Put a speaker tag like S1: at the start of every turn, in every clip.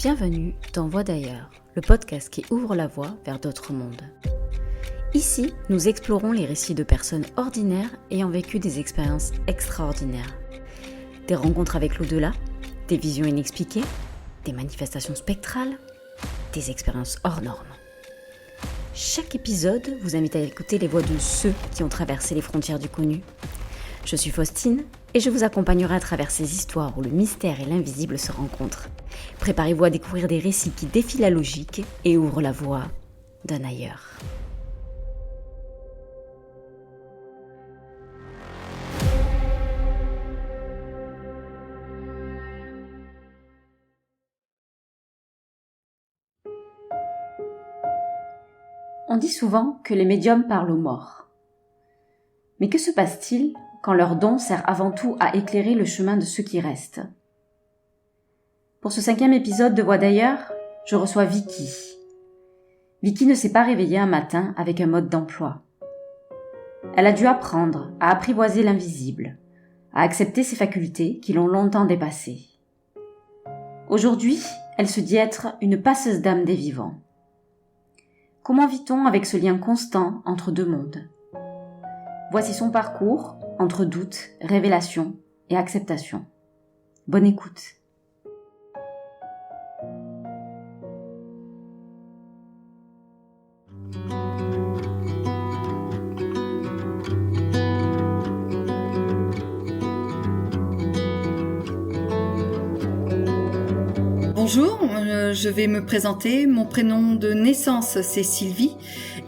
S1: Bienvenue dans Voix d'ailleurs, le podcast qui ouvre la voie vers d'autres mondes. Ici, nous explorons les récits de personnes ordinaires ayant vécu des expériences extraordinaires. Des rencontres avec l'au-delà, des visions inexpliquées, des manifestations spectrales, des expériences hors normes. Chaque épisode vous invite à écouter les voix de ceux qui ont traversé les frontières du connu. Je suis Faustine et je vous accompagnerai à travers ces histoires où le mystère et l'invisible se rencontrent. Préparez-vous à découvrir des récits qui défient la logique et ouvrent la voie d'un ailleurs. On dit souvent que les médiums parlent aux morts. Mais que se passe-t-il quand leur don sert avant tout à éclairer le chemin de ceux qui restent ? Pour ce 5e épisode de Voix d'ailleurs, je reçois Vicky. Vicky ne s'est pas réveillée un matin avec un mode d'emploi. Elle a dû apprendre à apprivoiser l'invisible, à accepter ses facultés qui l'ont longtemps dépassée. Aujourd'hui, elle se dit être une passeuse d'âme des vivants. Comment vit-on avec ce lien constant entre deux mondes ? Voici son parcours entre doute, révélation et acceptation. Bonne écoute.
S2: Bonjour, je vais me présenter. Mon prénom de naissance, c'est Sylvie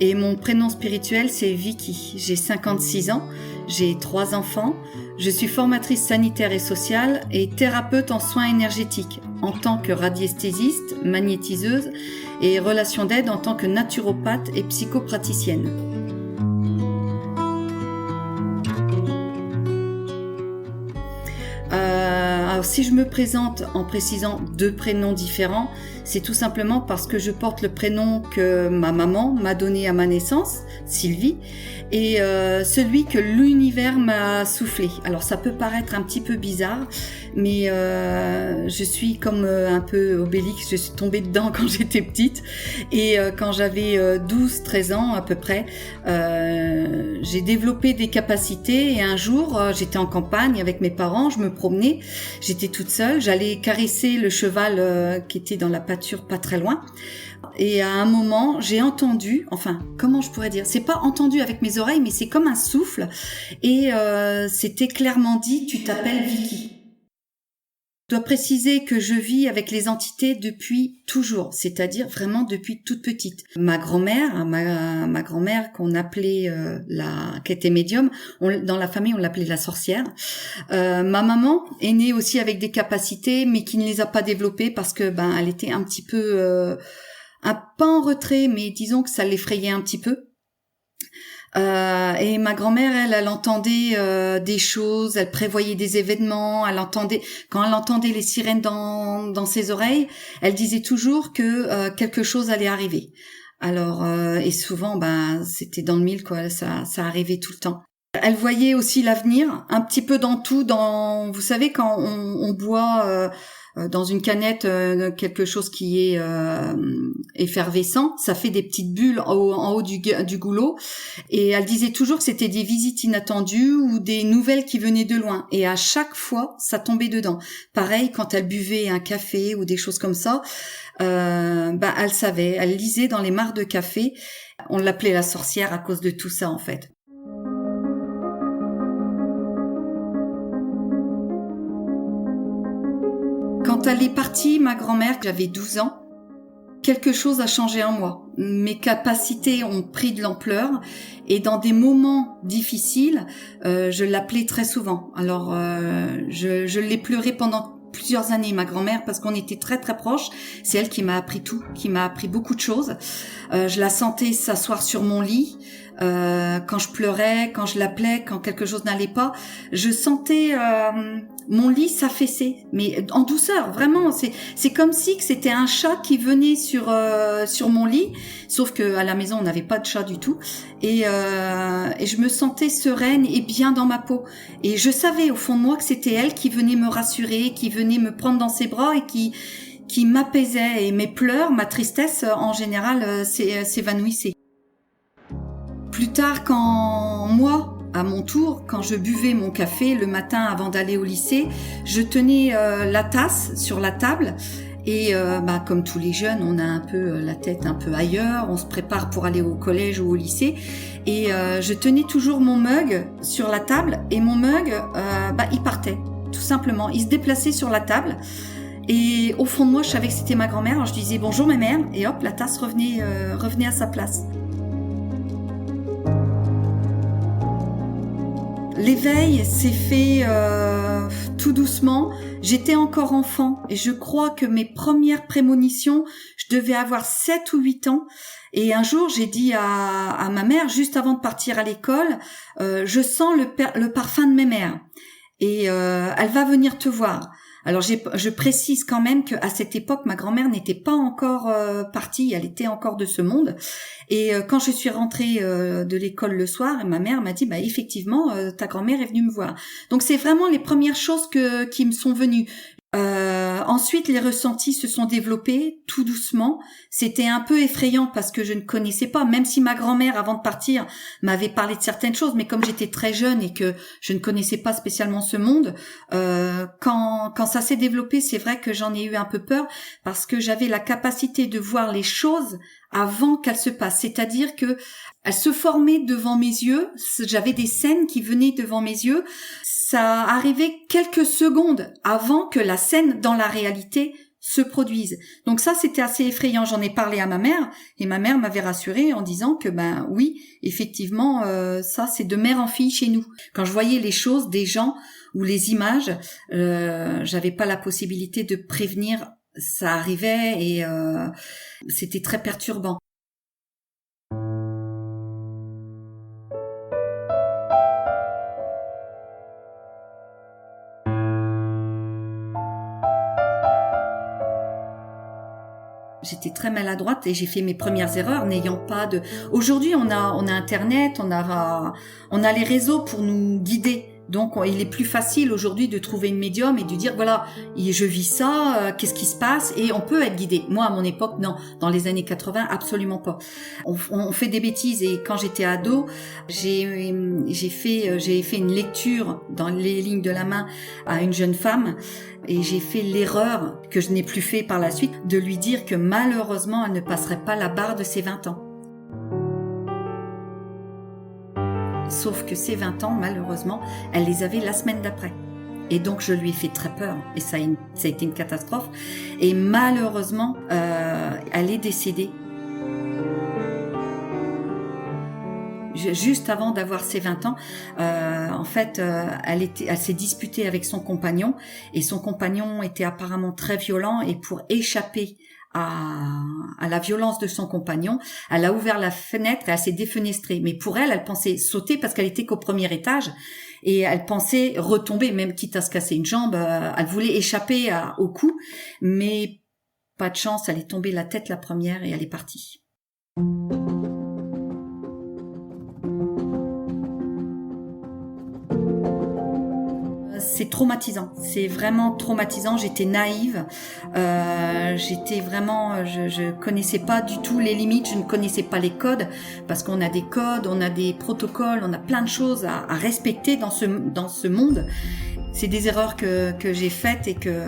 S2: et mon prénom spirituel, c'est Vicky. J'ai 56 ans, j'ai 3 enfants. Je suis formatrice sanitaire et sociale et thérapeute en soins énergétiques en tant que radiesthésiste, magnétiseuse et relation d'aide en tant que naturopathe et psychopraticienne. Alors, si je me présente en précisant 2 prénoms différents, c'est tout simplement parce que je porte le prénom que ma maman m'a donné à ma naissance, Sylvie, et celui que l'univers m'a soufflé. Alors ça peut paraître un petit peu bizarre, mais je suis comme un peu Obélix, je suis tombée dedans quand j'étais petite, et quand j'avais 12-13 ans à peu près, j'ai développé des capacités, et un jour j'étais en campagne avec mes parents, je me promenais, j'étais toute seule, j'allais caresser le cheval qui était dans la pâture pas très loin. Et à un moment, j'ai entendu, enfin, comment je pourrais dire ? C'est pas entendu avec mes oreilles, mais c'est comme un souffle. Et c'était clairement dit, tu t'appelles Vicky. Je dois préciser que je vis avec les entités depuis toujours, c'est-à-dire vraiment depuis toute petite. Ma grand-mère, ma grand-mère qu'on appelait qui était médium, dans la famille on l'appelait la sorcière. Ma maman est née aussi avec des capacités, mais qui ne les a pas développées parce que elle était un petit peu pas en retrait, mais disons que ça l'effrayait un petit peu. Et ma grand-mère, elle entendait des choses, elle prévoyait des événements, quand elle entendait les sirènes dans ses oreilles, elle disait toujours que quelque chose allait arriver. Alors, et souvent, c'était dans le mille, quoi, ça arrivait tout le temps. Elle voyait aussi l'avenir, un petit peu dans tout, vous savez, quand on boit dans une canette quelque chose qui est effervescent, ça fait des petites bulles en haut du goulot, et elle disait toujours que c'était des visites inattendues ou des nouvelles qui venaient de loin, et à chaque fois ça tombait dedans. Pareil quand elle buvait un café ou des choses comme ça, elle savait, elle lisait dans les mares de café. On l'appelait la sorcière à cause de tout ça en fait. Quand elle est partie, ma grand-mère, j'avais 12 ans, quelque chose a changé en moi. Mes capacités ont pris de l'ampleur et dans des moments difficiles, je l'appelais très souvent. Alors, je l'ai pleuré pendant plusieurs années, ma grand-mère, parce qu'on était très très proches. C'est elle qui m'a appris tout, qui m'a appris beaucoup de choses. Je la sentais s'asseoir sur mon lit. Quand je pleurais, quand je l'appelais, quand quelque chose n'allait pas, je sentais mon lit s'affaisser, mais en douceur, vraiment. C'est comme si que c'était un chat qui venait sur mon lit, sauf que à la maison on n'avait pas de chat du tout, et je me sentais sereine et bien dans ma peau. Et je savais au fond de moi que c'était elle qui venait me rassurer, qui venait me prendre dans ses bras et qui qui m'apaisait et mes pleurs, ma tristesse en général s'évanouissait. Plus tard, quand moi, à mon tour, quand je buvais mon café le matin avant d'aller au lycée, je tenais la tasse sur la table et comme tous les jeunes, on a un peu la tête un peu ailleurs, on se prépare pour aller au collège ou au lycée et je tenais toujours mon mug sur la table et mon mug, il partait, tout simplement. Il se déplaçait sur la table et au fond de moi, je savais que c'était ma grand-mère. Alors je disais bonjour ma mère et hop, la tasse revenait à sa place. L'éveil s'est fait tout doucement. J'étais encore enfant et je crois que mes premières prémonitions, je devais avoir 7 ou 8 ans. Et un jour, j'ai dit à ma mère, juste avant de partir à l'école, je sens le parfum de mes mères et elle va venir te voir. Alors je précise quand même qu'à cette époque, ma grand-mère n'était pas encore partie, elle était encore de ce monde. Et quand je suis rentrée de l'école le soir, ma mère m'a dit effectivement, ta grand-mère est venue me voir. Donc c'est vraiment les premières choses qui me sont venues. Ensuite, les ressentis se sont développés tout doucement. C'était un peu effrayant parce que je ne connaissais pas, même si ma grand-mère, avant de partir, m'avait parlé de certaines choses, mais comme j'étais très jeune et que je ne connaissais pas spécialement ce monde, quand ça s'est développé, c'est vrai que j'en ai eu un peu peur parce que j'avais la capacité de voir les choses avant qu'elles se passent. C'est-à-dire que elles se formaient devant mes yeux, j'avais des scènes qui venaient devant mes yeux, ça arrivait quelques secondes avant que la scène dans la réalité se produise. Donc ça, c'était assez effrayant. J'en ai parlé à ma mère et ma mère m'avait rassurée en disant que oui, effectivement, ça c'est de mère en fille chez nous. Quand je voyais les choses, des gens ou les images, j'avais pas la possibilité de prévenir. Ça arrivait et c'était très perturbant. J'étais très maladroite et j'ai fait mes premières erreurs n'ayant pas de... Aujourd'hui, on a Internet, on a les réseaux pour nous guider. Donc, il est plus facile aujourd'hui de trouver une médium et de dire, voilà, je vis ça, qu'est-ce qui se passe? Et on peut être guidé. Moi, à mon époque, non. Dans les années 80, absolument pas. On fait des bêtises et quand j'étais ado, j'ai fait une lecture dans les lignes de la main à une jeune femme et j'ai fait l'erreur que je n'ai plus fait par la suite de lui dire que malheureusement, elle ne passerait pas la barre de ses 20 ans. Sauf que ces 20 ans, malheureusement, elle les avait la semaine d'après. Et donc, je lui ai fait très peur. Et ça a été une catastrophe. Et malheureusement, elle est décédée. Juste avant d'avoir ses 20 ans, en fait, elle s'est disputée avec son compagnon. Et son compagnon était apparemment très violent. Et pour échapper à la violence de son compagnon, elle a ouvert la fenêtre et elle s'est défenestrée. Mais pour elle pensait sauter parce qu'elle était qu'au premier étage et elle pensait retomber, même quitte à se casser une jambe. Elle voulait échapper au coup, mais pas de chance, elle est tombée la tête la première et elle est partie. C'est traumatisant, c'est vraiment traumatisant. J'étais naïve, j'étais vraiment, je connaissais pas du tout les limites, je ne connaissais pas les codes parce qu'on a des codes, on a des protocoles, on a plein de choses à respecter dans ce monde. C'est des erreurs que j'ai faites et que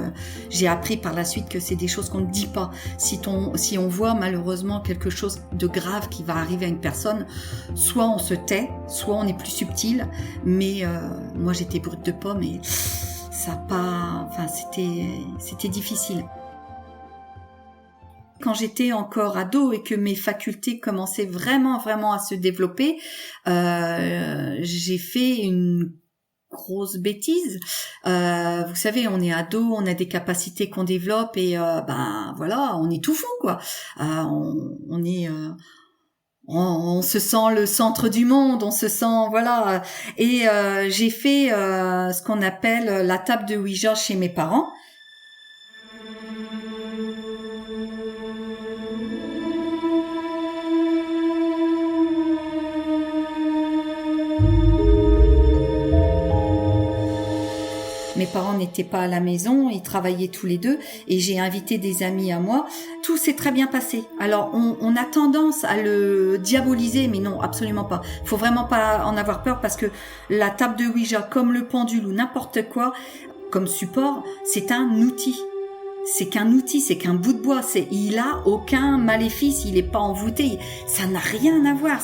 S2: j'ai appris par la suite que c'est des choses qu'on ne dit pas. Si on voit malheureusement quelque chose de grave qui va arriver à une personne, soit on se tait, soit on est plus subtil. Mais moi j'étais brute de pomme et c'était difficile. Quand j'étais encore ado et que mes facultés commençaient vraiment à se développer, j'ai fait une grosse bêtise. Vous savez, on est ado, on a des capacités qu'on développe et voilà, on est tout fou quoi. On se sent le centre du monde, on se sent voilà. Et j'ai fait ce qu'on appelle la table de Ouija chez mes parents. Mes parents n'étaient pas à la maison, ils travaillaient tous les deux et j'ai invité des amis à moi. Tout s'est très bien passé. Alors on a tendance à le diaboliser, mais non, absolument pas. Faut vraiment pas en avoir peur parce que la table de Ouija, comme le pendule ou n'importe quoi, comme support, c'est un outil. C'est qu'un outil, c'est qu'un bout de bois. Il a aucun maléfice, il est pas envoûté. Ça n'a rien à voir.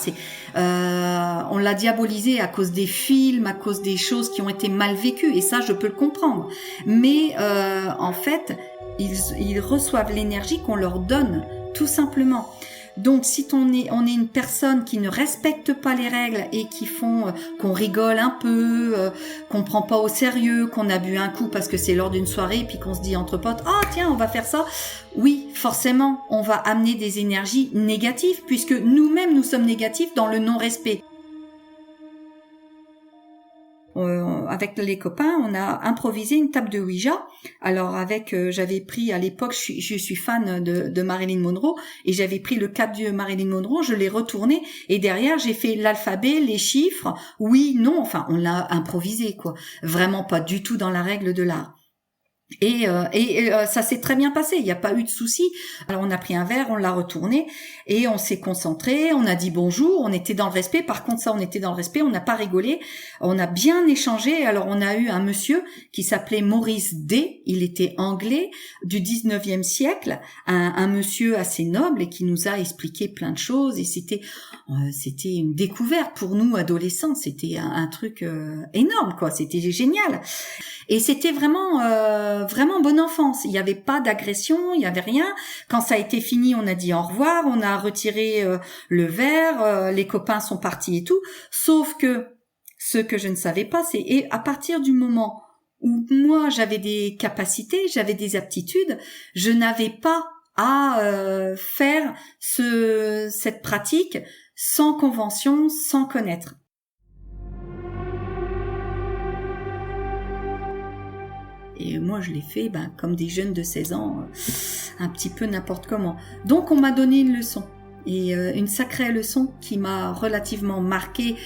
S2: On l'a diabolisé à cause des films, à cause des choses qui ont été mal vécues. Et ça, je peux le comprendre. Mais en fait, ils reçoivent l'énergie qu'on leur donne, tout simplement. Donc, si on est une personne qui ne respecte pas les règles et qui font qu'on rigole un peu, qu'on prend pas au sérieux, qu'on a bu un coup parce que c'est lors d'une soirée, puis qu'on se dit entre potes, ah tiens, on va faire ça. Oui, forcément, on va amener des énergies négatives puisque nous-mêmes nous sommes négatifs dans le non-respect. Avec les copains, on a improvisé une table de Ouija. Alors j'avais pris à l'époque, je suis fan de Marilyn Monroe et j'avais pris le cadre de Marilyn Monroe, je l'ai retourné et derrière j'ai fait l'alphabet, les chiffres, oui, non, enfin on l'a improvisé quoi. Vraiment pas du tout dans la règle de l'art. Et ça s'est très bien passé, il n'y a pas eu de souci. Alors on a pris un verre, on l'a retourné et on s'est concentré, on a dit bonjour, on était dans le respect. Par contre ça, on était dans le respect, on n'a pas rigolé, on a bien échangé. Alors on a eu un monsieur qui s'appelait Maurice D, il était anglais du 19e siècle, un monsieur assez noble et qui nous a expliqué plein de choses et c'était une découverte pour nous adolescents, c'était un truc énorme quoi, c'était génial. Et c'était vraiment bonne enfance. Il n'y avait pas d'agression, il n'y avait rien. Quand ça a été fini, on a dit au revoir, on a retiré le verre, les copains sont partis et tout. Sauf que ce que je ne savais pas, c'est et à partir du moment où moi j'avais des capacités, j'avais des aptitudes, je n'avais pas à faire cette pratique sans convention, sans connaître. Et moi, je l'ai fait comme des jeunes de 16 ans, un petit peu n'importe comment. Donc, on m'a donné une leçon. Et une sacrée leçon qui m'a relativement marquée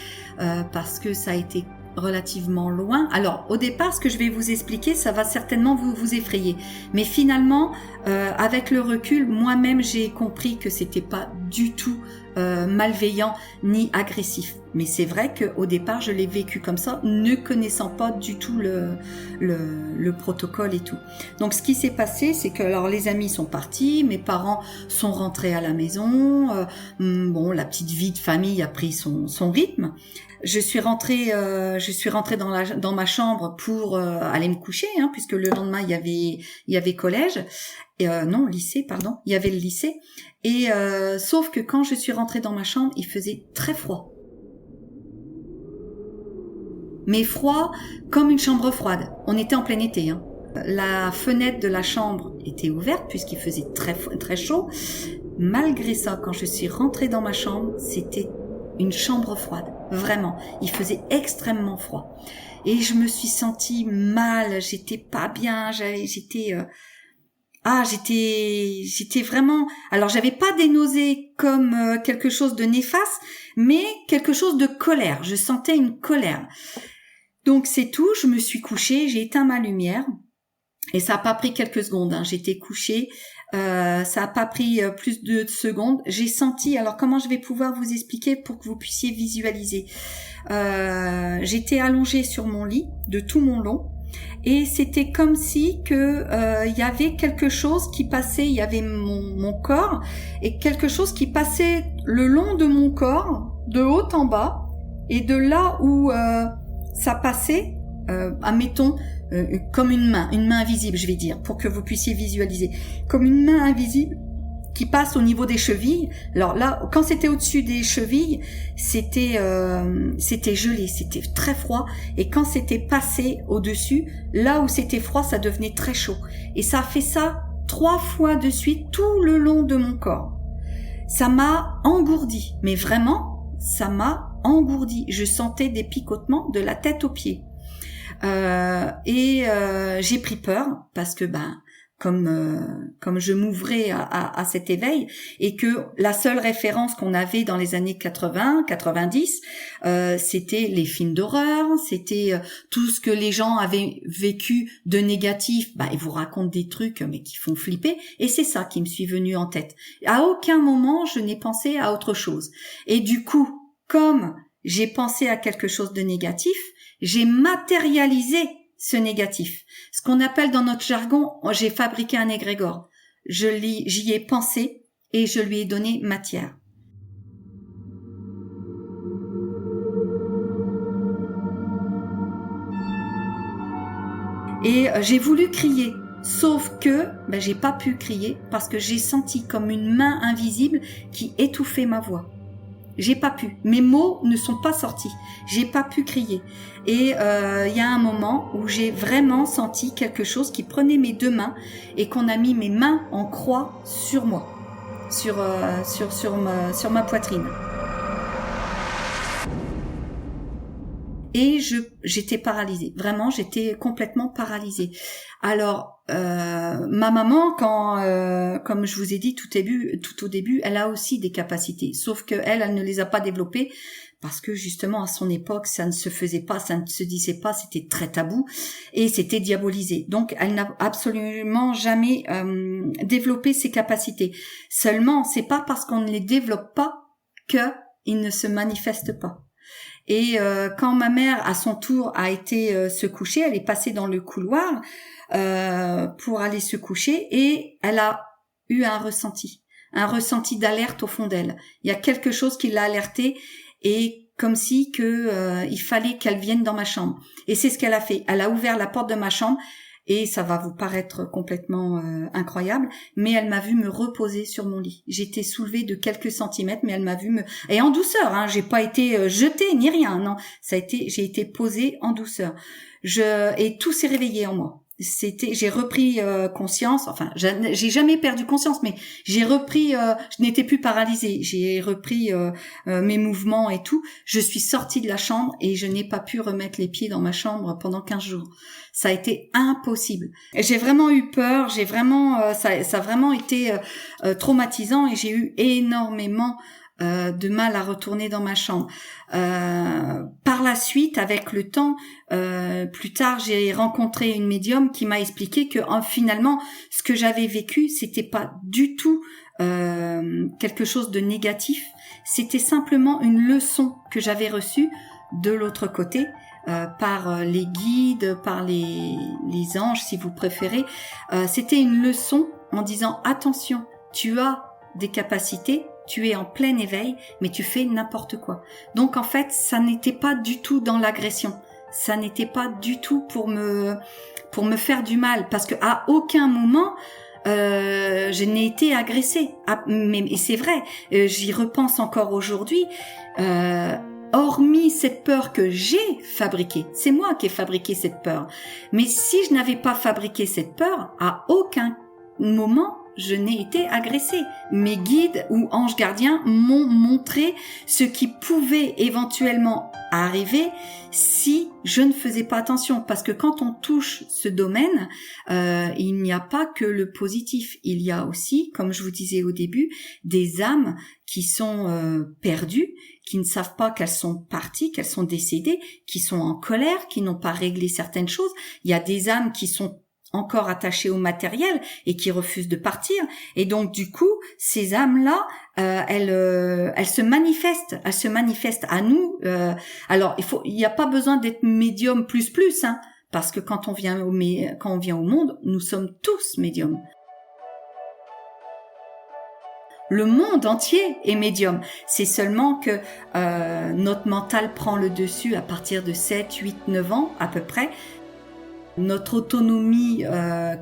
S2: parce que ça a été relativement loin. Alors, au départ, ce que je vais vous expliquer, ça va certainement vous effrayer. Mais finalement, avec le recul, moi-même, j'ai compris que c'était pas du tout malveillant ni agressif. Mais c'est vrai qu'au départ, je l'ai vécu comme ça, ne connaissant pas du tout le protocole et tout. Donc, ce qui s'est passé, c'est que alors les amis sont partis, mes parents sont rentrés à la maison. La petite vie de famille a pris son rythme. Je suis rentrée dans ma chambre pour aller me coucher, puisque le lendemain il y avait collège, lycée, pardon, il y avait le lycée. Et sauf que quand je suis rentrée dans ma chambre, il faisait très froid. Mais froid comme une chambre froide. On était en plein été. La fenêtre de la chambre était ouverte puisqu'il faisait très très chaud. Malgré ça, quand je suis rentrée dans ma chambre, c'était une chambre froide. Vraiment, il faisait extrêmement froid. Et je me suis sentie mal, j'étais pas bien, j'étais vraiment... Alors, j'avais pas des nausées comme quelque chose de néfaste, mais quelque chose de colère. Je sentais une colère. Donc, c'est tout. Je me suis couchée, j'ai éteint ma lumière. Et ça a pas pris quelques secondes. J'étais couchée. Ça a pas pris plus de secondes. J'ai senti... Alors, comment je vais pouvoir vous expliquer pour que vous puissiez visualiser? J'étais allongée sur mon lit de tout mon long. Et c'était comme si y avait quelque chose qui passait, il y avait mon corps et quelque chose qui passait le long de mon corps, de haut en bas, et de là où ça passait, admettons, comme une main invisible, je vais dire, pour que vous puissiez visualiser, comme une main invisible qui passe au niveau des chevilles. Alors là, quand c'était au-dessus des chevilles, c'était gelé, c'était très froid. Et quand c'était passé au-dessus, là où c'était froid, ça devenait très chaud. Et ça a fait ça 3 fois de suite, tout le long de mon corps. Ça m'a engourdi, mais vraiment, ça m'a engourdi. Je sentais des picotements de la tête aux pieds. J'ai pris peur parce que comme je m'ouvrais à cet éveil, et que la seule référence qu'on avait dans les années 80, 90, c'était les films d'horreur, c'était tout ce que les gens avaient vécu de négatif. Ils vous racontent des trucs mais qui font flipper, et c'est ça qui me suis venu en tête. À aucun moment je n'ai pensé à autre chose. Et du coup, comme j'ai pensé à quelque chose de négatif, j'ai matérialisé ce négatif. Ce qu'on appelle dans notre jargon, j'ai fabriqué un égrégore. J'y ai pensé et je lui ai donné matière. Et j'ai voulu crier, sauf que j'ai pas pu crier parce que j'ai senti comme une main invisible qui étouffait ma voix. J'ai pas pu. Mes mots ne sont pas sortis. J'ai pas pu crier. Et il y a un moment où j'ai vraiment senti quelque chose qui prenait mes deux mains et qu'on a mis mes mains en croix sur moi, sur ma poitrine. Et j'étais paralysée. Vraiment, j'étais complètement paralysée. Alors, ma maman, comme je vous ai dit tout au début, elle a aussi des capacités. Sauf que elle ne les a pas développées parce que justement à son époque, ça ne se faisait pas, ça ne se disait pas, c'était très tabou et c'était diabolisé. Donc, elle n'a absolument jamais développé ses capacités. Seulement, c'est pas parce qu'on ne les développe pas qu'ils ne se manifestent pas. Et quand ma mère, à son tour, a été se coucher, elle est passée dans le couloir pour aller se coucher et elle a eu un ressenti d'alerte au fond d'elle. Il y a quelque chose qui l'a alertée et comme si il fallait qu'elle vienne dans ma chambre. Et c'est ce qu'elle a fait. Elle a ouvert la porte de ma chambre. Et ça va vous paraître complètement incroyable, mais elle m'a vu me reposer sur mon lit. J'étais soulevée de quelques centimètres, mais elle m'a vu et en douceur, hein, j'ai pas été jetée ni rien, non, j'ai été posée en douceur. Et tout s'est réveillé en moi. J'ai repris conscience, enfin j'ai jamais perdu conscience, mais j'ai repris, je n'étais plus paralysée, j'ai repris mes mouvements et tout. Je suis sortie de la chambre et je n'ai pas pu remettre les pieds dans ma chambre pendant 15 jours. Ça a été impossible. J'ai vraiment eu peur, ça a vraiment été traumatisant et j'ai eu énormément de mal à retourner dans ma chambre. Par la suite, avec le temps, plus tard, j'ai rencontré une médium qui m'a expliqué que finalement, ce que j'avais vécu, c'était pas du tout quelque chose de négatif. C'était simplement une leçon que j'avais reçue de l'autre côté. Par les guides, par les anges, si vous préférez. C'était une leçon en disant attention, tu as des capacités, tu es en plein éveil, mais tu fais n'importe quoi. Donc en fait, ça n'était pas du tout dans l'agression. Ça n'était pas du tout pour me faire du mal, parce que à aucun moment je n'ai été agressée. Mais c'est vrai, j'y repense encore aujourd'hui. Hormis cette peur que j'ai fabriquée, c'est moi qui ai fabriqué cette peur. Mais si je n'avais pas fabriqué cette peur, à aucun moment je n'ai été agressée. Mes guides ou anges gardiens m'ont montré ce qui pouvait éventuellement arriver si je ne faisais pas attention. Parce que quand on touche ce domaine, il n'y a pas que le positif. Il y a aussi, comme je vous disais au début, des âmes qui sont perdues, qui ne savent pas qu'elles sont parties, qu'elles sont décédées, qui sont en colère, qui n'ont pas réglé certaines choses. Il y a des âmes qui sont encore attachées au matériel et qui refusent de partir. Et donc, du coup, ces âmes-là, elles se manifestent à nous. Alors, il n'y a pas besoin d'être médium plus, hein, parce que quand on vient au monde, nous sommes tous médiums. Le monde entier est médium. C'est seulement que notre mental prend le dessus à partir de 7, 8, 9 ans à peu près. Notre autonomie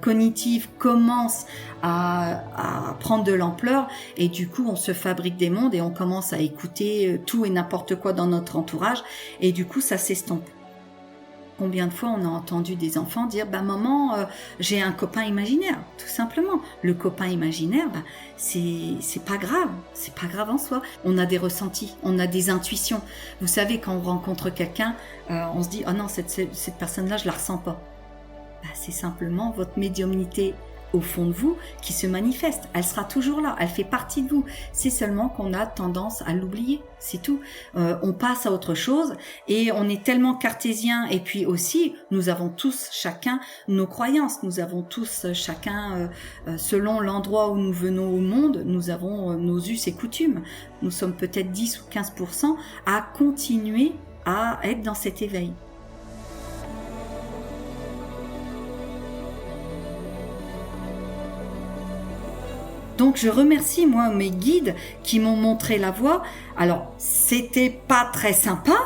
S2: cognitive commence à prendre de l'ampleur et du coup on se fabrique des mondes et on commence à écouter tout et n'importe quoi dans notre entourage et du coup ça s'estompe. Combien de fois on a entendu des enfants dire maman j'ai un copain imaginaire, tout simplement. Le copain imaginaire, c'est pas grave en soi. On a des ressentis, on a des intuitions. Vous savez, quand on rencontre quelqu'un, on se dit oh non, cette personne-là je la ressens pas. C'est simplement votre médiumnité au fond de vous qui se manifeste. Elle sera toujours là, elle fait partie de vous. C'est seulement qu'on a tendance à l'oublier, c'est tout. On passe à autre chose et on est tellement cartésien. Et puis aussi, nous avons tous chacun nos croyances. Nous avons tous chacun, selon l'endroit où nous venons au monde, nous avons nos us et coutumes. Nous sommes peut-être 10 ou 15% à continuer à être dans cet éveil. Donc je remercie moi mes guides qui m'ont montré la voie. Alors c'était pas très sympa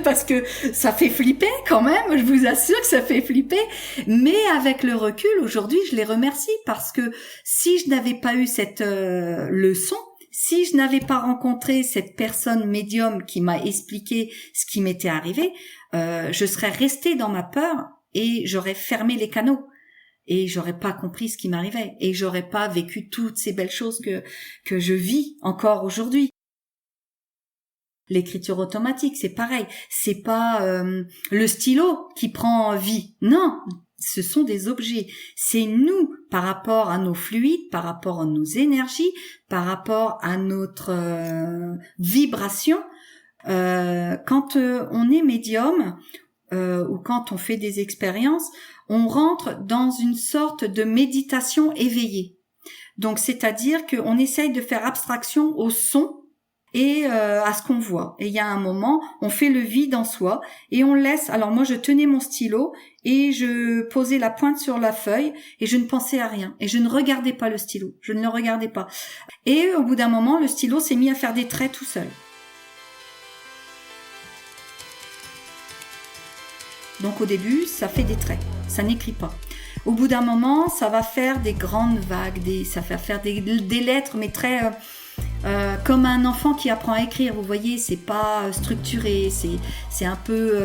S2: parce que ça fait flipper quand même, je vous assure que ça fait flipper, mais avec le recul aujourd'hui je les remercie parce que si je n'avais pas eu cette leçon, si je n'avais pas rencontré cette personne médium qui m'a expliqué ce qui m'était arrivé, je serais restée dans ma peur et j'aurais fermé les canaux. Et j'aurais pas compris ce qui m'arrivait. Et j'aurais pas vécu toutes ces belles choses que je vis encore aujourd'hui. L'écriture automatique, c'est pareil. C'est pas le stylo qui prend vie. Non, ce sont des objets. C'est nous, par rapport à nos fluides, par rapport à nos énergies, par rapport à notre vibration. Quand on est médium ou quand on fait des expériences, on rentre dans une sorte de méditation éveillée. Donc, c'est-à-dire qu'on essaye de faire abstraction au son et à ce qu'on voit. Et il y a un moment, on fait le vide en soi et on laisse... Alors moi, je tenais mon stylo et je posais la pointe sur la feuille et je ne pensais à rien. Et je ne regardais pas le stylo. Je ne le regardais pas. Et au bout d'un moment, le stylo s'est mis à faire des traits tout seul. Donc au début, ça fait des traits, ça n'écrit pas. Au bout d'un moment, ça va faire des grandes vagues, ça va faire des lettres, mais très comme un enfant qui apprend à écrire. Vous voyez, c'est pas structuré, c'est un peu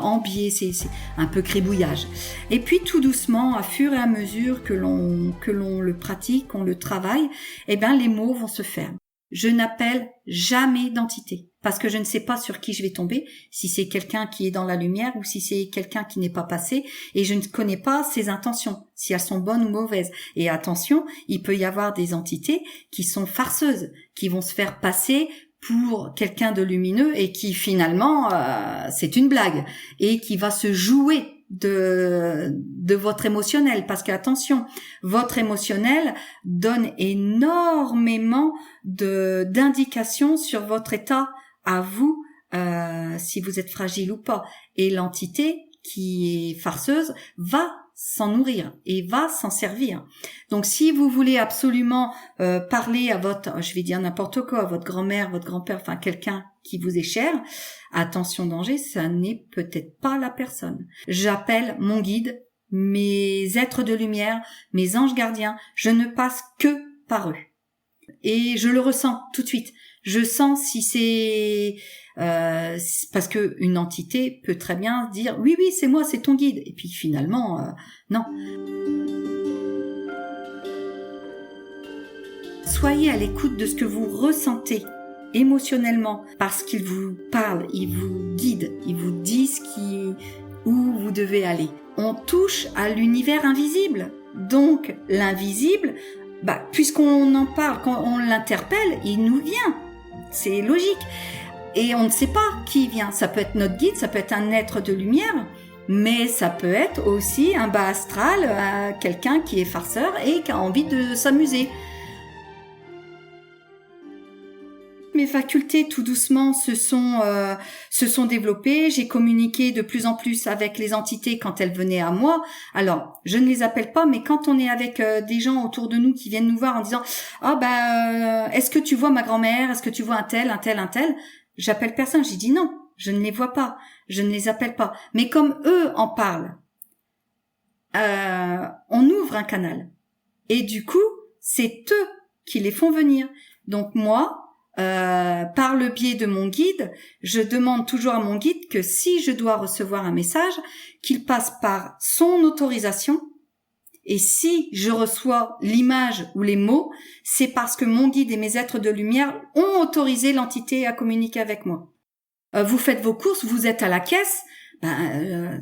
S2: ambié, c'est un peu cribouillage. Et puis tout doucement, à fur et à mesure que l'on le pratique, qu'on le travaille, eh ben les mots vont se faire. Je n'appelle jamais d'entité parce que je ne sais pas sur qui je vais tomber, si c'est quelqu'un qui est dans la lumière ou si c'est quelqu'un qui n'est pas passé, et je ne connais pas ses intentions, si elles sont bonnes ou mauvaises. Et attention, il peut y avoir des entités qui sont farceuses, qui vont se faire passer pour quelqu'un de lumineux et qui finalement c'est une blague et qui va se jouer de votre émotionnel, parce que attention, votre émotionnel donne énormément d'indications sur votre état à vous, si vous êtes fragile ou pas, et l'entité qui est farceuse va s'en nourrir et va s'en servir. Donc si vous voulez absolument parler à votre, je vais dire n'importe quoi, à votre grand-mère, votre grand-père, enfin quelqu'un qui vous est cher, attention danger, ça n'est peut-être pas la personne. J'appelle mon guide, mes êtres de lumière, mes anges gardiens, je ne passe que par eux. Et je le ressens tout de suite. Je sens si c'est... parce que une entité peut très bien dire oui c'est moi, c'est ton guide, et puis finalement non. Soyez à l'écoute de ce que vous ressentez émotionnellement, parce qu'il vous parle, il vous guide, il vous dit où vous devez aller. On touche à l'univers invisible, donc l'invisible, puisqu'on en parle, quand on l'interpelle, il nous vient, c'est logique. Et on ne sait pas qui vient. Ça peut être notre guide, ça peut être un être de lumière, mais ça peut être aussi un bas astral, quelqu'un qui est farceur et qui a envie de s'amuser. Mes facultés tout doucement se sont développées. J'ai communiqué de plus en plus avec les entités quand elles venaient à moi. Alors, je ne les appelle pas, mais quand on est avec des gens autour de nous qui viennent nous voir en disant est-ce que tu vois ma grand-mère, est-ce que tu vois un tel, j'appelle personne. J'ai dit non, je ne les vois pas, je ne les appelle pas. Mais comme eux en parlent, on ouvre un canal. Et du coup, c'est eux qui les font venir. Donc moi, par le biais de mon guide, je demande toujours à mon guide que si je dois recevoir un message, qu'il passe par son autorisation. Et si je reçois l'image ou les mots, c'est parce que mon guide et mes êtres de lumière ont autorisé l'entité à communiquer avec moi. Vous faites vos courses, vous êtes à la caisse,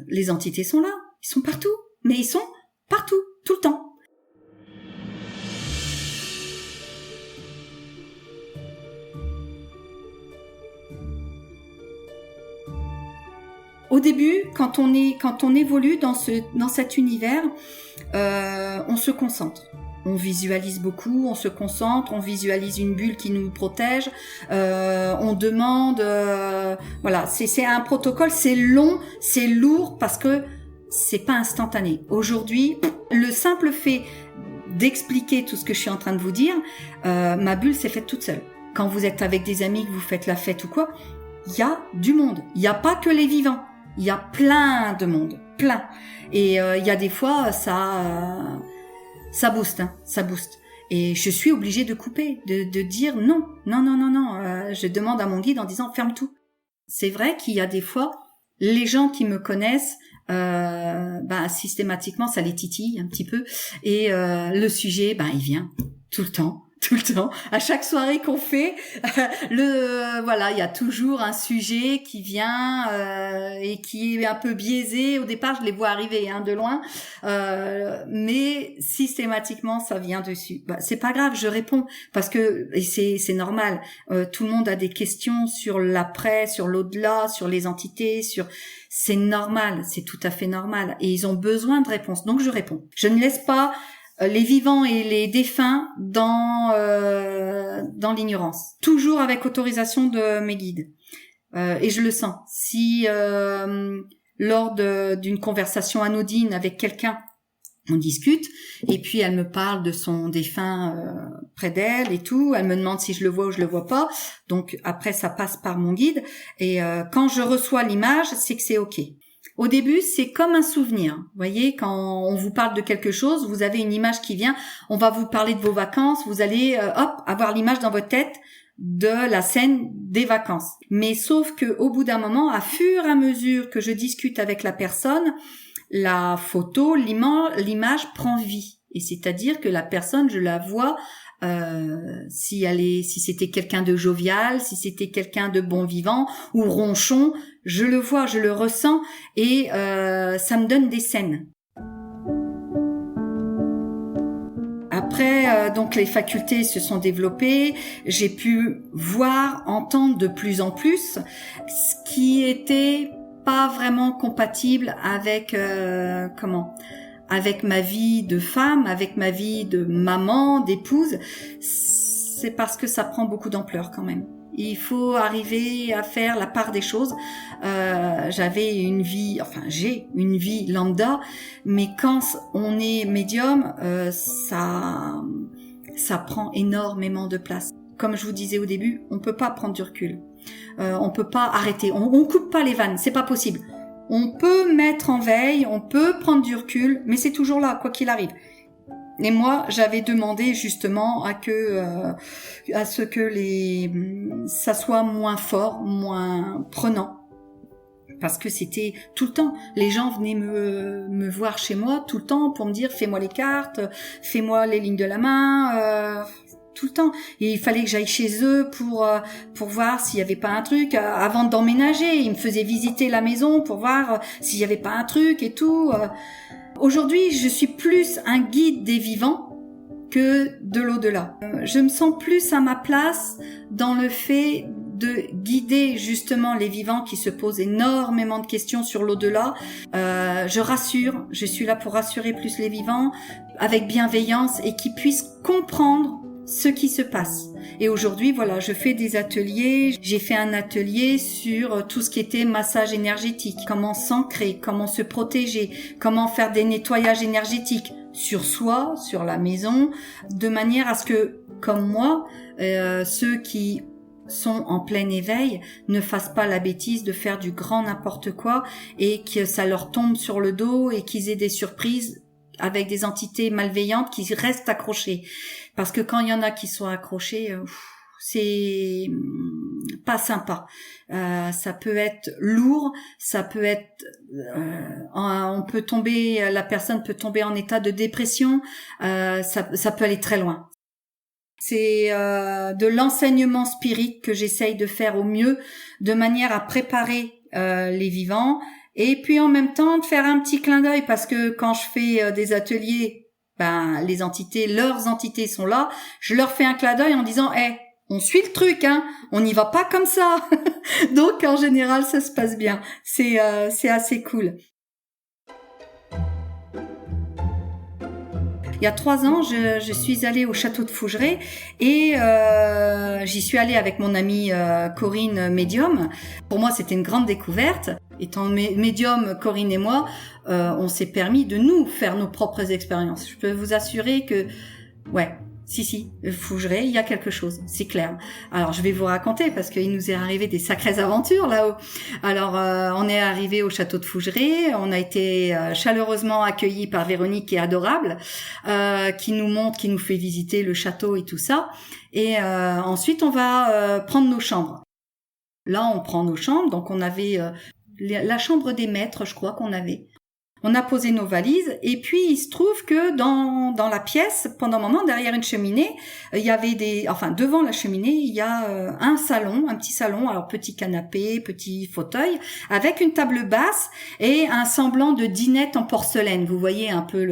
S2: les entités sont là, ils sont partout, mais ils sont partout, tout le temps. Au début, quand on évolue dans cet univers, on se concentre. On visualise beaucoup, on se concentre, on visualise une bulle qui nous protège, on demande, voilà, c'est un protocole, c'est long, c'est lourd parce que c'est pas instantané. Aujourd'hui, le simple fait d'expliquer tout ce que je suis en train de vous dire, ma bulle s'est faite toute seule. Quand vous êtes avec des amis, que vous faites la fête ou quoi, il y a du monde. Il n'y a pas que les vivants. Il y a plein de monde, plein. Et il y a des fois, ça booste, hein, ça booste. Et je suis obligée de couper, de dire non. Je demande à mon guide en disant ferme tout. C'est vrai qu'il y a des fois, les gens qui me connaissent, systématiquement, ça les titille un petit peu. Et le sujet, il vient tout le temps. À chaque soirée qu'on fait, il y a toujours un sujet qui vient et qui est un peu biaisé. Au départ, je les vois arriver de loin, mais systématiquement, ça vient dessus. C'est pas grave, je réponds parce que et c'est normal. Tout le monde a des questions sur l'après, sur l'au-delà, sur les entités, c'est normal, c'est tout à fait normal et ils ont besoin de réponses. Donc je réponds. Je ne laisse pas les vivants et les défunts dans l'ignorance. Toujours avec autorisation de mes guides. Et je le sens. Si lors d'une conversation anodine avec quelqu'un, on discute, et puis elle me parle de son défunt près d'elle et tout, elle me demande si je le vois ou je le vois pas, donc après ça passe par mon guide, et quand je reçois l'image, c'est que c'est ok. Au début, c'est comme un souvenir. Vous voyez, quand on vous parle de quelque chose, vous avez une image qui vient, on va vous parler de vos vacances, vous allez avoir l'image dans votre tête de la scène des vacances. Mais sauf que au bout d'un moment, à fur et à mesure que je discute avec la personne, la photo, l'image prend vie. Et c'est-à-dire que la personne, je la vois si c'était quelqu'un de jovial, si c'était quelqu'un de bon vivant ou ronchon, je le vois, je le ressens et ça me donne des scènes. Après, donc les facultés se sont développées, j'ai pu voir, entendre de plus en plus, ce qui était pas vraiment compatible avec avec ma vie de femme, avec ma vie de maman, d'épouse. C'est parce que ça prend beaucoup d'ampleur quand même. Il faut arriver à faire la part des choses. J'ai une vie lambda, mais quand on est médium, ça prend énormément de place. Comme je vous disais au début, on peut pas prendre du recul. On peut pas arrêter. On coupe pas les vannes, c'est pas possible. On peut mettre en veille, on peut prendre du recul, mais c'est toujours là, quoi qu'il arrive. Et moi, j'avais demandé justement à ce que ça soit moins fort, moins prenant. Parce que c'était tout le temps. Les gens venaient me voir chez moi tout le temps pour me dire fais-moi les cartes, fais-moi les lignes de la main, tout le temps. Et il fallait que j'aille chez eux pour voir s'il y avait pas un truc avant d'emménager. Ils me faisaient visiter la maison pour voir s'il y avait pas un truc et tout. Aujourd'hui, je suis plus un guide des vivants que de l'au-delà. Je me sens plus à ma place dans le fait de guider justement les vivants qui se posent énormément de questions sur l'au-delà. Je rassure, je suis là pour rassurer plus les vivants avec bienveillance et qu'ils puissent comprendre ce qui se passe. Et aujourd'hui, voilà, je fais des ateliers. J'ai fait un atelier sur tout ce qui était massage énergétique, comment s'ancrer, comment se protéger, comment faire des nettoyages énergétiques sur soi, sur la maison, de manière à ce que, comme moi, ceux qui sont en plein éveil ne fassent pas la bêtise de faire du grand n'importe quoi et que ça leur tombe sur le dos et qu'ils aient des surprises avec des entités malveillantes qui restent accrochées. Parce que quand il y en a qui sont accrochés, c'est pas sympa. Ça peut être lourd, ça peut être, la personne peut tomber en état de dépression, ça peut aller très loin. C'est de l'enseignement spirit que j'essaye de faire au mieux, de manière à préparer les vivants, et puis en même temps de faire un petit clin d'œil, parce que quand je fais des ateliers, leurs entités sont là, je leur fais un clin d'œil en disant on suit le truc, hein. On n'y va pas comme ça. Donc, en général, ça se passe bien. C'est assez cool. Il y a 3 ans, je suis allée au château de Fougeray et j'y suis allée avec mon amie Corinne médium. Pour moi, c'était une grande découverte. Étant médium, Corinne et moi, on s'est permis de nous faire nos propres expériences. Je peux vous assurer que, ouais, si, Fougeray, il y a quelque chose, c'est clair. Alors, je vais vous raconter parce qu'il nous est arrivé des sacrées aventures là-haut. Alors, on est arrivé au château de Fougeray, on a été chaleureusement accueillis par Véronique qui est adorable, qui nous montre, qui nous fait visiter le château et tout ça. Et ensuite, on va prendre nos chambres. Là, on prend nos chambres, donc on avait la chambre des maîtres, je crois qu'on avait. On a posé nos valises et puis il se trouve que dans la pièce, pendant un moment, derrière une cheminée, il y avait devant la cheminée, il y a un salon, un petit salon, alors petit canapé, petit fauteuil, avec une table basse et un semblant de dinette en porcelaine. Vous voyez un peu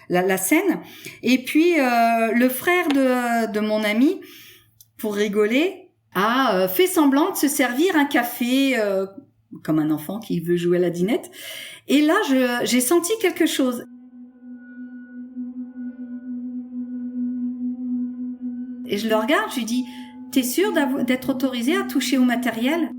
S2: la scène. Et puis le frère de mon ami, pour rigoler, a fait semblant de se servir un café comme un enfant qui veut jouer à la dinette. Et là, j'ai senti quelque chose. Et je le regarde, je lui dis, t'es sûr d'être autorisé à toucher au matériel?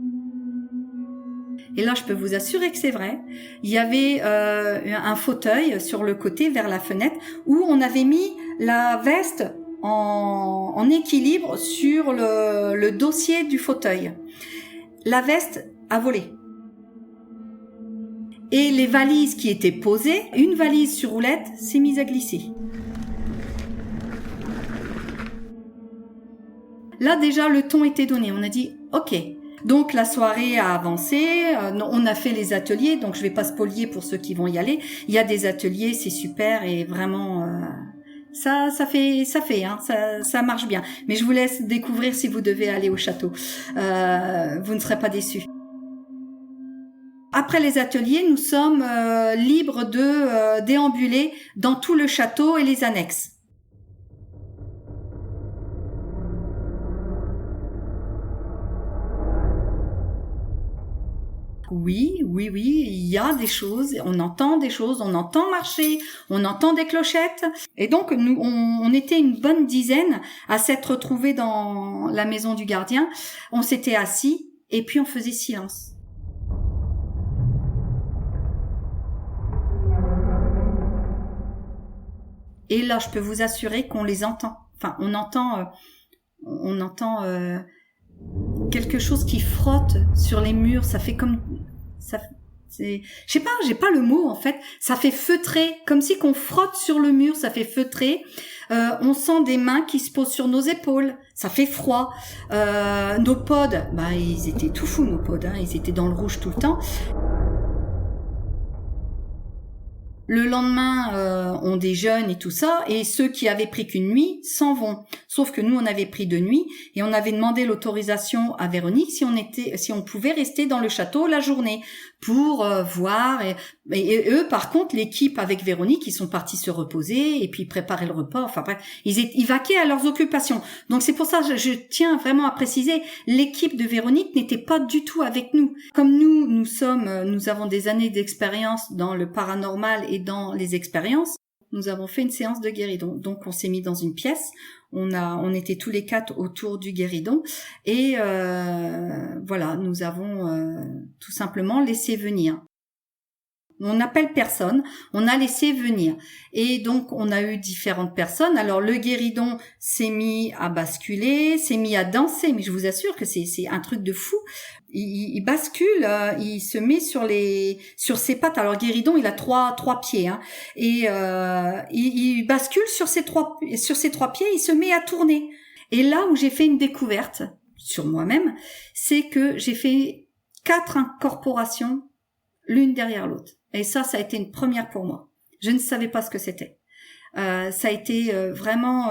S2: Et là, je peux vous assurer que c'est vrai. Il y avait un fauteuil sur le côté vers la fenêtre où on avait mis la veste en équilibre sur le dossier du fauteuil. La veste a volé. Et les valises qui étaient posées, une valise sur roulette s'est mise à glisser. Là déjà le ton était donné, on a dit ok. Donc la soirée a avancé, on a fait les ateliers, donc je vais pas spolier pour ceux qui vont y aller. Il y a des ateliers, c'est super et vraiment ça fait hein, ça marche bien. Mais je vous laisse découvrir si vous devez aller au château. Vous ne serez pas déçus. Après les ateliers, nous sommes libres de déambuler dans tout le château et les annexes. Oui, il y a des choses, on entend des choses, on entend marcher, on entend des clochettes. Et donc, nous, on était une bonne dizaine à s'être retrouvés dans la maison du gardien. On s'était assis et puis on faisait silence. Et là, je peux vous assurer qu'on les entend. Enfin, on entend quelque chose qui frotte sur les murs. Ça fait comme ça. Je sais pas, j'ai pas le mot en fait. Ça fait feutrer, comme si qu'on frotte sur le mur. Ça fait feutrer. On sent des mains qui se posent sur nos épaules. Ça fait froid. Nos pods, ils étaient tout fous nos pods. Hein, ils étaient dans le rouge tout le temps. Le lendemain, on déjeune et tout ça, et ceux qui avaient pris qu'une nuit s'en vont. Sauf que nous, on avait pris 2 nuits, et on avait demandé l'autorisation à Véronique si on pouvait rester dans le château la journée pour voir. Et eux, par contre, l'équipe avec Véronique, ils sont partis se reposer et puis préparer le repas. Enfin bref, ils vaquaient à leurs occupations. Donc c'est pour ça que je tiens vraiment à préciser, l'équipe de Véronique n'était pas du tout avec nous. Comme nous avons des années d'expérience dans le paranormal et dans les expériences. Nous avons fait une séance de guéridon. Donc, on s'est mis dans une pièce. On était tous les 4 autour du guéridon. Et voilà, nous avons tout simplement laissé venir. On n'appelle personne, on a laissé venir. Et donc, on a eu différentes personnes. Alors, le guéridon s'est mis à basculer, s'est mis à danser, mais je vous assure que c'est un truc de fou. Il bascule, il se met sur ses pattes. Alors, le guéridon, il a trois pieds, hein. Et il bascule sur ses trois pieds, il se met à tourner. Et là où j'ai fait une découverte sur moi-même, c'est que j'ai fait 4 incorporations l'une derrière l'autre. Et ça a été une première pour moi. Je ne savais pas ce que c'était. Ça a été vraiment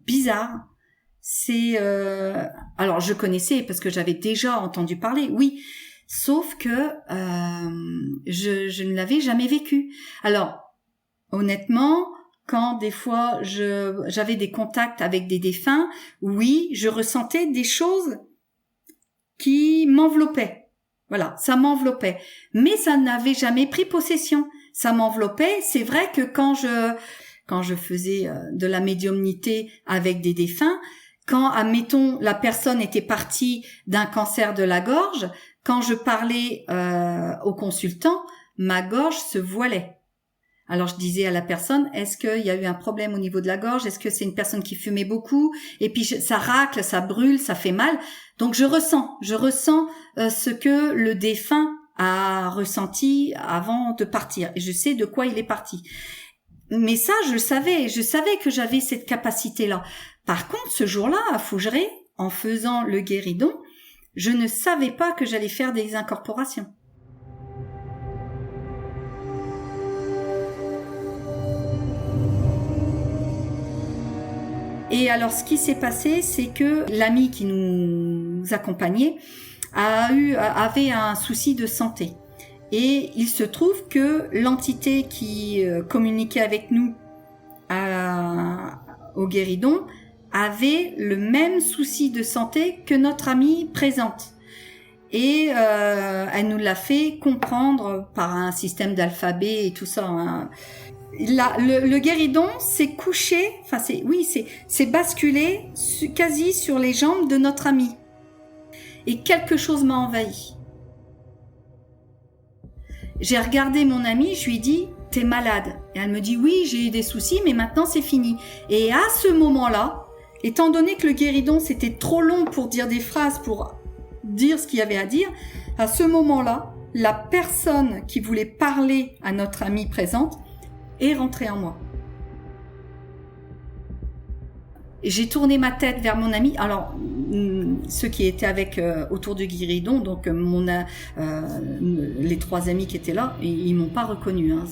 S2: bizarre. Alors je connaissais parce que j'avais déjà entendu parler, oui. Sauf que je ne l'avais jamais vécu. Alors honnêtement, quand des fois j'avais des contacts avec des défunts, oui, je ressentais des choses qui m'enveloppaient. Voilà, ça m'enveloppait. Mais ça n'avait jamais pris possession. Ça m'enveloppait. C'est vrai que quand je faisais de la médiumnité avec des défunts, quand, admettons, la personne était partie d'un cancer de la gorge, quand je parlais au consultant, ma gorge se voilait. Alors je disais à la personne, est-ce qu'il y a eu un problème au niveau de la gorge? Est-ce que c'est une personne qui fumait beaucoup? Et puis ça racle, ça brûle, ça fait mal. Donc je ressens ce que le défunt a ressenti avant de partir. Et je sais de quoi il est parti. Mais ça, je savais que j'avais cette capacité-là. Par contre, ce jour-là, à Fougeray, en faisant le guéridon, je ne savais pas que j'allais faire des incorporations. Et alors, ce qui s'est passé, c'est que l'ami qui nous accompagnait avait un souci de santé. Et il se trouve que l'entité qui communiquait avec nous au guéridon avait le même souci de santé que notre amie présente. Et elle nous l'a fait comprendre par un système d'alphabet et tout ça. Hein. Le guéridon s'est couché, c'est basculé quasi sur les jambes de notre amie. Et quelque chose m'a envahi. J'ai regardé mon amie, je lui ai dit, t'es malade. Et elle me dit, oui, j'ai eu des soucis, mais maintenant c'est fini. Et à ce moment-là, étant donné que le guéridon c'était trop long pour dire des phrases, pour dire ce qu'il y avait à dire, à ce moment-là, la personne qui voulait parler à notre amie présente est rentrée en moi. J'ai tourné ma tête vers mon ami. Alors, ceux qui étaient avec autour du guéridon, donc les trois amis qui étaient là, ils m'ont pas reconnu. Hein.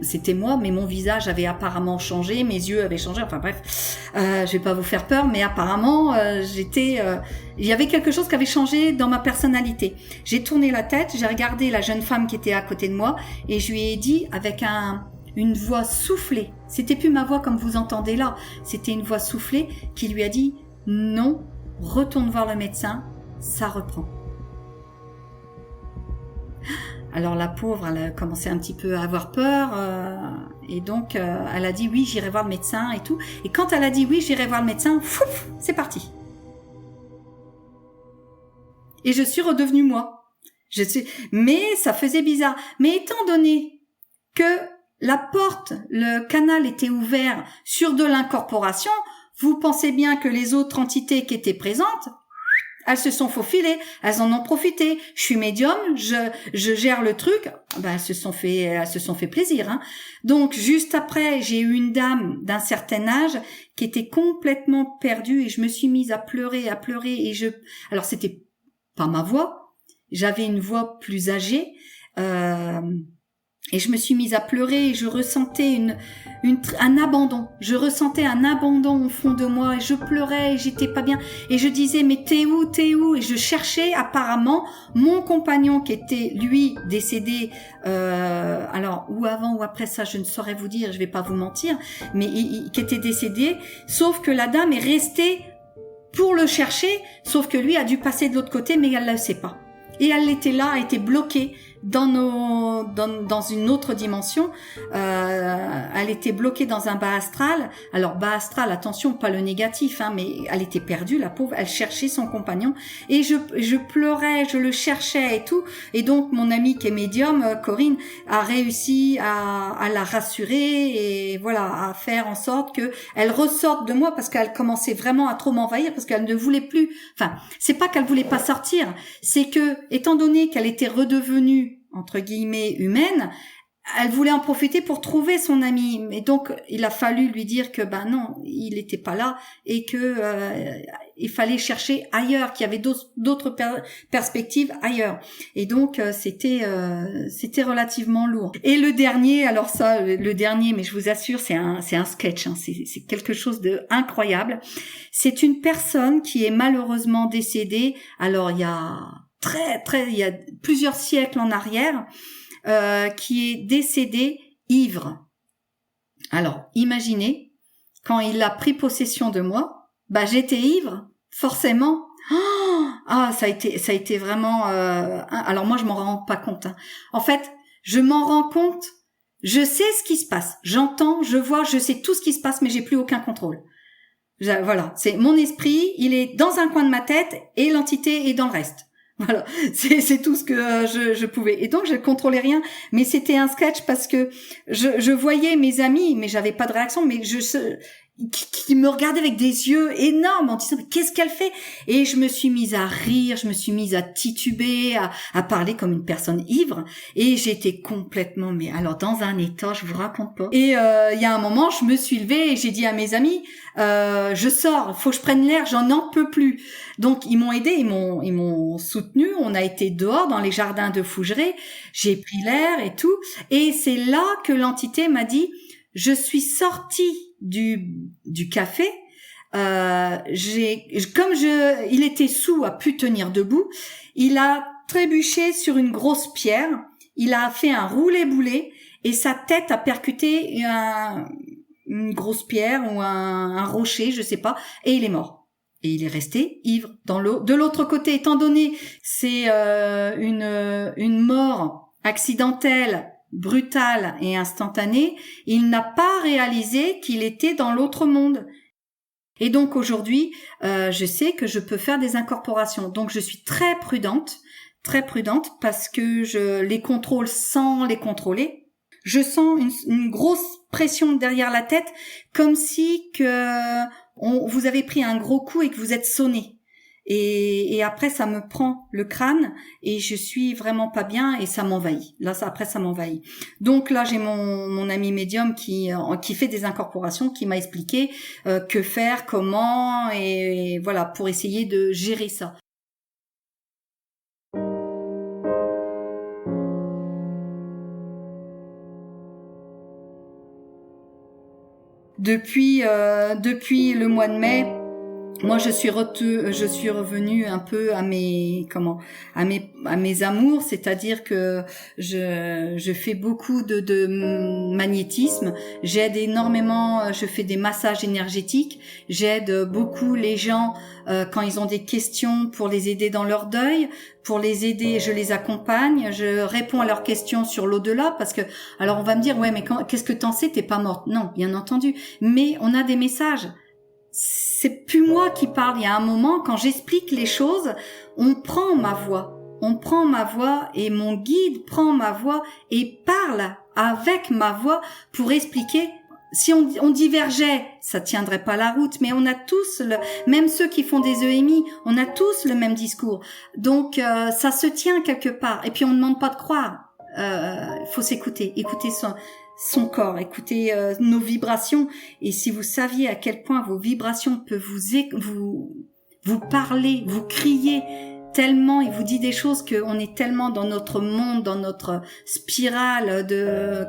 S2: C'était moi, mais mon visage avait apparemment changé, mes yeux avaient changé. Enfin bref, je vais pas vous faire peur, mais apparemment il y avait quelque chose qui avait changé dans ma personnalité. J'ai tourné la tête, j'ai regardé la jeune femme qui était à côté de moi et je lui ai dit avec une voix soufflée. C'était plus ma voix comme vous entendez là. C'était une voix soufflée qui lui a dit « Non, retourne voir le médecin, ça reprend. » Alors la pauvre, elle a commencé un petit peu à avoir peur et donc elle a dit « Oui, j'irai voir le médecin et tout. » Et quand elle a dit « Oui, j'irai voir le médecin », c'est parti. Et je suis redevenue moi. Mais ça faisait bizarre. Mais étant donné que la porte, le canal était ouvert sur de l'incorporation, vous pensez bien que les autres entités qui étaient présentes, elles se sont faufilées, elles en ont profité. Je suis médium, je gère le truc, elles se sont fait plaisir. Hein. Donc juste après, j'ai eu une dame d'un certain âge qui était complètement perdue et je me suis mise à pleurer et alors c'était pas ma voix, j'avais une voix plus âgée. Et je me suis mise à pleurer et je ressentais un abandon. Je ressentais un abandon au fond de moi et je pleurais et j'étais pas bien. Et je disais, mais t'es où? Et je cherchais apparemment mon compagnon qui était, lui, décédé, alors, ou avant ou après ça, je ne saurais vous dire, je vais pas vous mentir, mais qui était décédé, sauf que la dame est restée pour le chercher, sauf que lui a dû passer de l'autre côté, mais elle ne le sait pas. Et elle était là, elle était bloquée dans une autre dimension. Elle était bloquée dans un bas astral. Alors bas astral, attention, pas le négatif, hein, mais elle était perdue, la pauvre. Elle cherchait son compagnon et je pleurais, je le cherchais et tout. Et donc mon amie qui est médium, Corinne, a réussi à la rassurer et voilà, à faire en sorte que elle ressorte de moi parce qu'elle commençait vraiment à trop m'envahir parce qu'elle ne voulait plus. Enfin, c'est pas qu'elle voulait pas sortir, c'est que étant donné qu'elle était redevenue entre guillemets humaine, elle voulait en profiter pour trouver son ami. Et donc, il a fallu lui dire que non, il n'était pas là et que il fallait chercher ailleurs, qu'il y avait d'autres perspectives ailleurs. Et donc, c'était relativement lourd. Et le dernier, mais je vous assure, c'est un sketch, hein, c'est quelque chose de incroyable. C'est une personne qui est malheureusement décédée. Alors, il y a plusieurs siècles en arrière, qui est décédé ivre. Alors, imaginez, quand il a pris possession de moi, j'étais ivre, forcément. Ça a été vraiment. Alors moi, je m'en rends pas compte. En fait, je m'en rends compte. Je sais ce qui se passe. J'entends, je vois, je sais tout ce qui se passe, mais j'ai plus aucun contrôle. Voilà, c'est mon esprit. Il est dans un coin de ma tête et l'entité est dans le reste. Voilà, c'est tout ce que je pouvais. Et donc, je ne contrôlais rien. Mais c'était un sketch parce que je voyais mes amis, mais j'avais pas de réaction. Mais qui me regardait avec des yeux énormes en disant mais qu'est-ce qu'elle fait, et je me suis mise à rire, je me suis mise à tituber, à parler comme une personne ivre, et j'étais complètement, mais alors dans un état, je vous raconte pas. Et il y a un moment, je me suis levée et j'ai dit à mes amis, je sors, faut que je prenne l'air, j'en peux plus. Donc ils m'ont aidé, ils m'ont soutenu, on a été dehors dans les jardins de Fougeray, j'ai pris l'air et tout, et c'est là que l'entité m'a dit, je suis sortie du café, il était sous, a pu tenir debout, il a trébuché sur une grosse pierre, il a fait un roulé-boulé et sa tête a percuté une grosse pierre ou un rocher, je sais pas, et il est mort. Et il est resté ivre dans l'eau. De l'autre côté, étant donné c'est une mort accidentelle, brutal et instantané, il n'a pas réalisé qu'il était dans l'autre monde. Et donc aujourd'hui, je sais que je peux faire des incorporations. Donc je suis très prudente parce que je les contrôle sans les contrôler. Je sens une grosse pression derrière la tête, comme si vous avez pris un gros coup et que vous êtes sonné. Et après ça me prend le crâne et je suis vraiment pas bien et ça m'envahit. Après ça m'envahit. Donc là j'ai mon ami médium qui fait des incorporations, qui m'a expliqué que faire, comment, et voilà, pour essayer de gérer ça. Depuis le mois de mai, moi, je suis revenue un peu à mes amours, c'est-à-dire que je fais beaucoup de magnétisme, j'aide énormément, je fais des massages énergétiques, j'aide beaucoup les gens quand ils ont des questions pour les aider dans leur deuil, pour les aider, je les accompagne, je réponds à leurs questions sur l'au-delà, parce que alors on va me dire ouais mais qu'est-ce que t'en sais, t'es pas morte? Non, bien entendu, mais on a des messages. C'est plus moi qui parle. Il y a un moment, quand j'explique les choses, on prend ma voix et mon guide prend ma voix et parle avec ma voix pour expliquer. Si on divergeait, ça tiendrait pas la route, mais on a tous même ceux qui font des EMI, on a tous le même discours. Donc ça se tient quelque part. Et puis on ne demande pas de croire. Faut s'écouter, écouter son corps, écoutez nos vibrations, et si vous saviez à quel point vos vibrations peuvent vous parler, vous crier tellement, il vous dit des choses qu'on est tellement dans notre monde, dans notre spirale de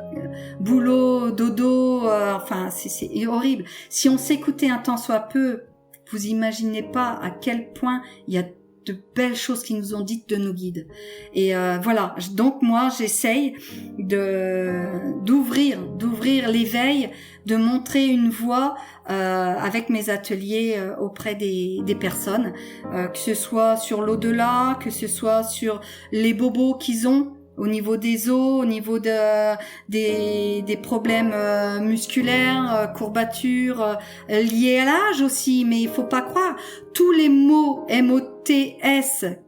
S2: boulot, dodo, c'est horrible. Si on s'écoutait un tant soit peu, vous imaginez pas à quel point il y a de belles choses qui nous ont dites de nos guides. Et voilà, donc moi j'essaye d'ouvrir l'éveil, de montrer une voie avec mes ateliers auprès des personnes, que ce soit sur l'au-delà, que ce soit sur les bobos qu'ils ont au niveau des os, au niveau des problèmes musculaires, courbatures, liés à l'âge aussi, mais il faut pas croire. Tous les mots MOTS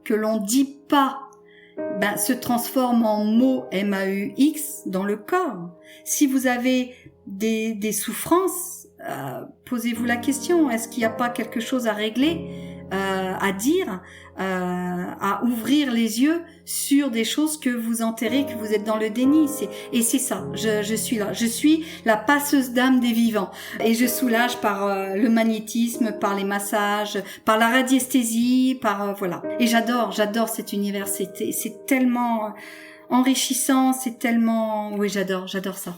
S2: que l'on dit pas, se transforment en mots MAUX dans le corps. Si vous avez des souffrances, posez-vous la question, est-ce qu'il n'y a pas quelque chose à régler, à dire, à ouvrir les yeux sur des choses que vous enterrez, que vous êtes dans le déni. Et c'est ça, je suis là, je suis la passeuse d'âme des vivants, et je soulage par le magnétisme, par les massages, par la radiesthésie, voilà. Et j'adore cet univers, c'est tellement enrichissant, c'est tellement, oui, j'adore ça.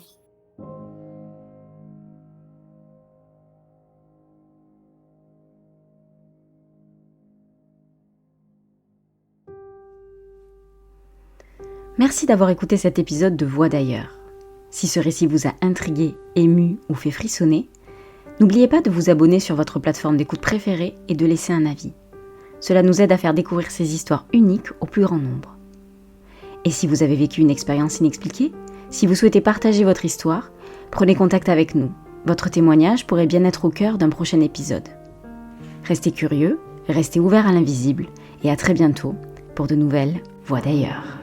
S1: Merci d'avoir écouté cet épisode de Voix d'ailleurs. Si ce récit vous a intrigué, ému ou fait frissonner, n'oubliez pas de vous abonner sur votre plateforme d'écoute préférée et de laisser un avis. Cela nous aide à faire découvrir ces histoires uniques au plus grand nombre. Et si vous avez vécu une expérience inexpliquée, si vous souhaitez partager votre histoire, prenez contact avec nous. Votre témoignage pourrait bien être au cœur d'un prochain épisode. Restez curieux, restez ouverts à l'invisible et à très bientôt pour de nouvelles Voix d'ailleurs.